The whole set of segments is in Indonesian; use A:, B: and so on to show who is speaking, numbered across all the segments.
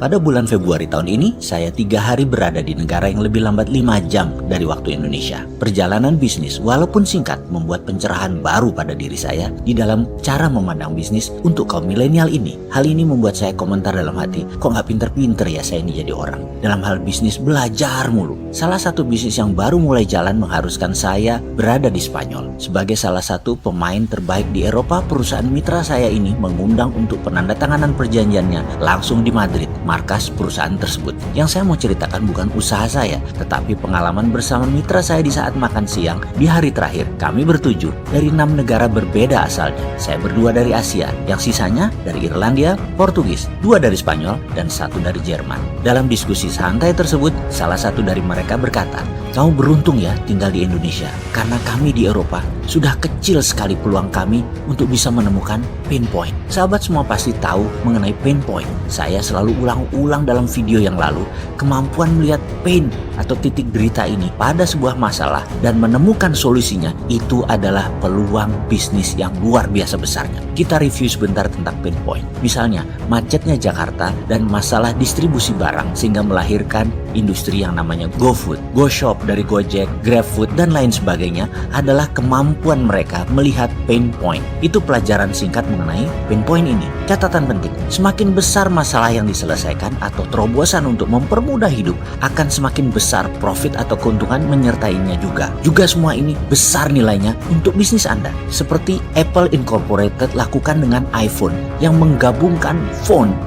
A: Pada bulan Februari tahun ini, saya 3 hari berada di negara yang lebih lambat 5 jam dari waktu Indonesia. Perjalanan bisnis, walaupun singkat, membuat pencerahan baru pada diri saya di dalam cara memandang bisnis untuk kaum milenial ini. Hal ini membuat saya komentar dalam hati, kok nggak pinter-pinter ya saya ini jadi orang. Dalam hal bisnis, belajar mulu. Salah satu bisnis yang baru mulai jalan mengharuskan saya berada di Spanyol. Sebagai salah satu pemain terbaik di Eropa, perusahaan mitra saya ini mengundang untuk penandatanganan perjanjiannya langsung di Madrid, markas perusahaan tersebut. Yang saya mau ceritakan bukan usaha saya, tetapi pengalaman bersama mitra saya di saat makan siang di hari terakhir. Kami bertujuh dari 6 negara berbeda asalnya. Saya berdua dari Asia, yang sisanya dari Irlandia, Portugis, 2 dari Spanyol, dan 1 dari Jerman. Dalam diskusi santai tersebut, salah satu dari mereka berkata, "Kamu beruntung ya tinggal di Indonesia, karena kami di Eropa sudah kecil sekali peluang kami untuk bisa menemukan pain point." Sahabat semua pasti tahu mengenai pain point. Saya selalu ulang-ulang dalam video yang lalu, kemampuan melihat pain atau titik derita ini pada sebuah masalah dan menemukan solusinya, itu adalah peluang bisnis yang luar biasa besarnya. Kita review sebentar tentang pain point. Misalnya, macetnya Jakarta dan masalah distribusi barang sehingga melahirkan industri yang namanya GoFood, GoShop dari Gojek, GrabFood, dan lain sebagainya adalah kemampuan mereka melihat pain point. Itu pelajaran singkat mengenai pain point ini. Catatan penting, semakin besar masalah yang diselesaikan atau terobosan untuk mempermudah hidup, akan semakin besar profit atau keuntungan menyertainya juga. Juga semua ini besar nilainya untuk bisnis Anda. Seperti Apple Incorporated lakukan dengan iPhone, yang menggabungkan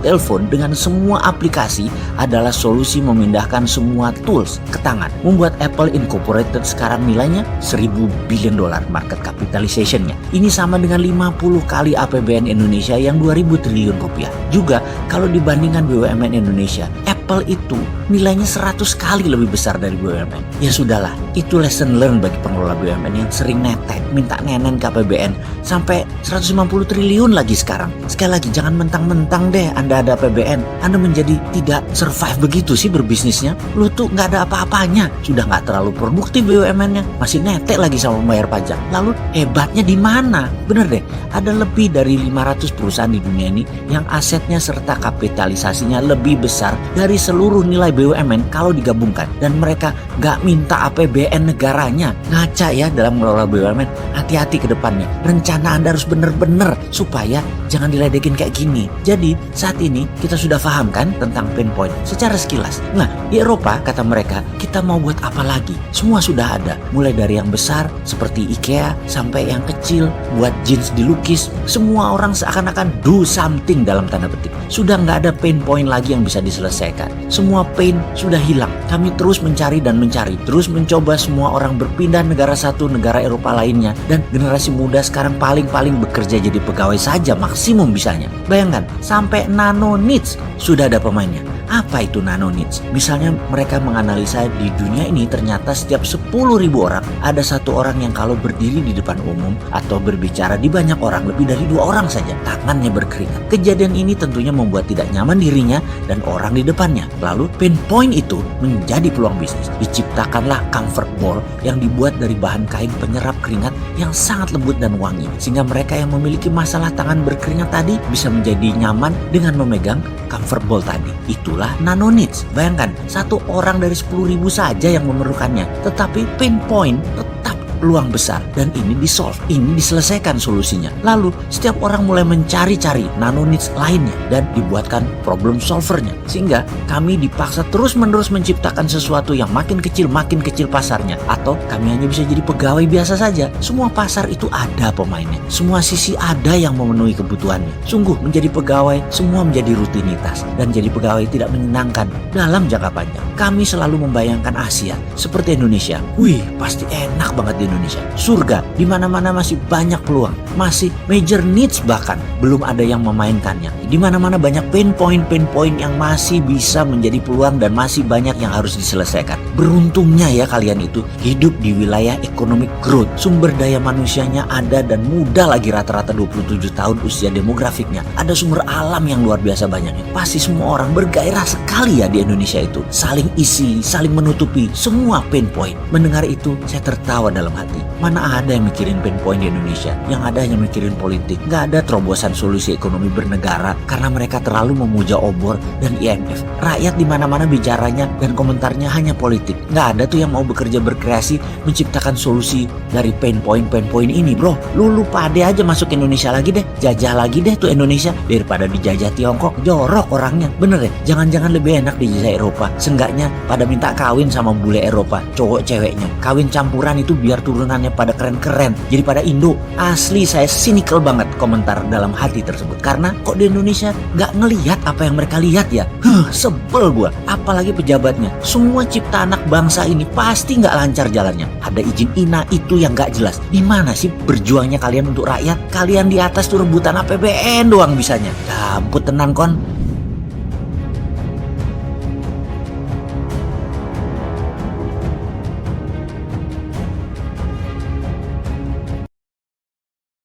A: telepon dengan semua aplikasi adalah solusi memindahkan semua tools ke tangan. Membuat Apple Incorporated sekarang nilainya $1.000 billion market capitalization-nya. Ini sama dengan 50 kali APBN Indonesia yang 2.000 triliun rupiah. Juga kalau dibandingkan BUMN Indonesia, Apple itu nilainya 100 kali lebih besar dari BUMN. Ya sudahlah, itu lesson learn bagi pengelola BUMN yang sering netek, minta nenen ke APBN sampai 150 triliun lagi sekarang. Sekali lagi, jangan mentang-mentang deh Anda ada APBN, Anda menjadi tidak survive begitu sih berbisnisnya. Lu tuh nggak ada apa-apanya, sudah nggak terlalu produktif BUMN-nya, masih netek lagi sama membayar pajak. Lalu hebatnya di mana? Bener deh, ada lebih dari 500 perusahaan di dunia ini yang asetnya serta kapitalisasinya lebih besar dari seluruh nilai BUMN kalau digabungkan, dan mereka nggak minta APBN negaranya. Ngaca ya dalam mengelola BUMN. Hati-hati ke depannya, rencana Anda harus bener-bener supaya jangan diledekin kayak gini. Jadi saat ini kita sudah paham kan tentang pain point secara sekilas. Nah, di Eropa kata mereka, kita mau buat apa lagi? Semua sudah ada, mulai dari yang besar seperti IKEA sampai yang kecil buat jeans dilukis. Semua orang seakan-akan do something dalam tanda petik. Sudah nggak ada pain point lagi yang bisa diselesaikan. Semua pain sudah hilang. Kami terus mencari dan mencari, terus mencoba semua orang berpindah negara satu negara Eropa lainnya, dan generasi muda sekarang paling-paling bekerja jadi pegawai saja maksimum bisanya. Bayangkan, sampai nano niche sudah ada pemainnya. Apa itu nano niche? Misalnya mereka menganalisa di dunia ini ternyata setiap 10.000 orang ada 1 orang yang kalau berdiri di depan umum atau berbicara di banyak orang, lebih dari 2 orang saja tangannya berkeringat. Kejadian ini tentunya membuat tidak nyaman dirinya dan orang di depannya. Lalu pain point itu menjadi peluang bisnis. Diciptakanlah comfort ball yang dibuat dari bahan kain penyerap keringat yang sangat lembut dan wangi, sehingga mereka yang memiliki masalah tangan berkeringat tadi bisa menjadi nyaman dengan memegang comfort ball tadi. Itulah nano niche. Bayangkan, 1 orang dari 10.000 saja yang memerlukannya, tetapi pain point tetap peluang besar, dan ini di-solve, ini diselesaikan solusinya. Lalu setiap orang mulai mencari-cari nano niche lainnya dan dibuatkan problem solvernya, sehingga kami dipaksa terus-menerus menciptakan sesuatu yang makin kecil pasarnya, atau kami hanya bisa jadi pegawai biasa saja. Semua pasar itu ada pemainnya, semua sisi ada yang memenuhi kebutuhannya. Sungguh menjadi pegawai semua menjadi rutinitas, dan jadi pegawai tidak menyenangkan dalam jangka panjang. Kami selalu membayangkan Asia seperti Indonesia. Wih, pasti enak banget di Indonesia. Surga, di mana-mana masih banyak peluang, masih major needs, bahkan belum ada yang memainkannya. Di mana-mana banyak pain point yang masih bisa menjadi peluang dan masih banyak yang harus diselesaikan. Beruntungnya ya kalian itu hidup di wilayah economic growth. Sumber daya manusianya ada dan muda lagi, rata-rata 27 tahun usia demografiknya. Ada sumber alam yang luar biasa banyaknya. Pasti semua orang bergairah sekali ya di Indonesia itu. Saling isi, saling menutupi semua pain point. Mendengar itu saya tertawa dalam hati. hati. Mana ada yang mikirin pain point di Indonesia, yang ada hanya mikirin politik. Nggak ada terobosan solusi ekonomi bernegara karena mereka terlalu memuja obor dan IMF. Rakyat di mana-mana bicaranya dan komentarnya hanya politik. Nggak ada tuh yang mau bekerja berkreasi menciptakan solusi dari pain point ini, bro. Lu pade aja masuk Indonesia lagi deh, jajah lagi deh tuh Indonesia daripada dijajah Tiongkok. Jorok orangnya, bener ya. Jangan-jangan lebih enak dijajah Eropa. Seenggaknya pada minta kawin sama bule Eropa, cowok ceweknya. Kawin campuran itu biar turunannya pada keren-keren, jadi pada Indo. Asli saya cynical banget komentar dalam hati tersebut. Karena kok di Indonesia nggak ngelihat apa yang mereka lihat ya. Sebel gua. Apalagi pejabatnya. Semua cipta anak bangsa ini pasti nggak lancar jalannya. Ada izin INA itu yang nggak jelas. Di mana sih berjuangnya kalian untuk rakyat? Kalian di atas tuh rebutan APBN doang bisanya. Ya ampun tenan kon.